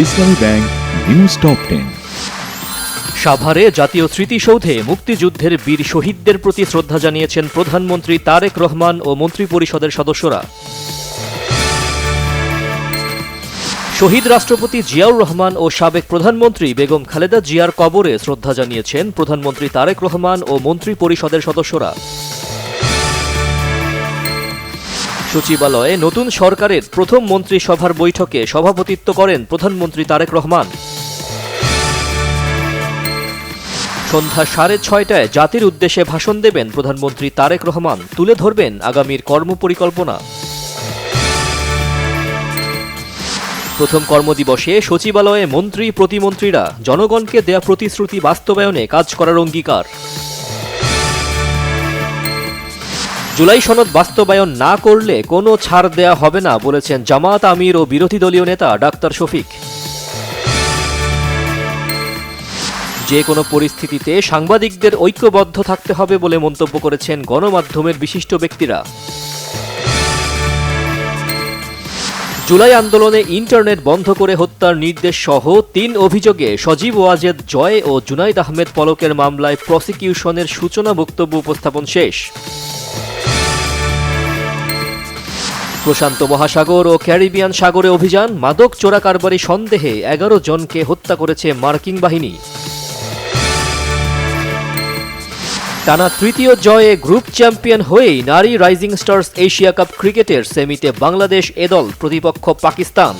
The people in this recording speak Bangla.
ইসলামী ব্যাংক নিউজ টপ 10। সাভারে জাতীয় স্মৃতিসৌধে মুক্তিযুদ্ধের বীর শহীদদের প্রতি শ্রদ্ধা জানিয়েছেন প্রধানমন্ত্রী তারেক রহমান ও মন্ত্রিপরিষদের সদস্যরা। শহীদ রাষ্ট্রপতি জিয়াউর রহমান ও সাবেক প্রধানমন্ত্রী বেগম খালেদা জিয়ার কবরে শ্রদ্ধা জানিয়েছেন প্রধানমন্ত্রী তারেক রহমান ও মন্ত্রিপরিষদের সদস্যরা। সচিবালয়ে নতুন সরকারের প্রথম মন্ত্রিসভার বৈঠকে সভাপতিত্ব করেন প্রধানমন্ত্রী তারেক রহমান। সন্ধ্যা 6:30টায় জাতির উদ্দেশ্যে ভাষণ দেবেন প্রধানমন্ত্রী তারেক রহমান, তুলে ধরবেন আগামীর কর্মপরিকল্পনা। প্রথম কর্মদিবসে সচিবালয়ে মন্ত্রী প্রতিমন্ত্রীরা জনগণকে দেয়া প্রতিশ্রুতি বাস্তবায়নে কাজ করার অঙ্গীকার। জুলাই সনদ বাস্তবায়ন না করলে কোনো ছাড় দেয়া হবে না বলেছেন জামায়াত আমির ও বিরোধী দলীয় নেতা ডাক্তার শফিক। যে কোনো পরিস্থিতিতে সাংবাদিকদের ঐক্যবদ্ধ থাকতে হবে বলে মন্তব্য করেছেন গণমাধ্যমের বিশিষ্ট ব্যক্তিরা। জুলাই আন্দোলনে ইন্টারনেট বন্ধ করে হত্যার নির্দেশ সহ 3 অভিযোগে সজীব ওয়াজেদ জয় ও জুনাইদ আহমেদ পলকের মামলায় প্রসিকিউশনের সূচনা বক্তব্য উপস্থাপন শেষ। প্রশান্ত মহাসাগর ও ক্যারিবিয়ান সাগরে অভিযান, মাদক চোরাকারবারি সন্দেহে 11 জনকে হত্যা করেছে মার্কিন বাহিনী। টানা তৃতীয় জয়ে গ্রুপ চ্যাম্পিয়ন হয়েই নারী রাইজিং স্টার্স এশিয়া কাপ ক্রিকেটের সেমিতে বাংলাদেশ এ দল, প্রতিপক্ষ পাকিস্তান।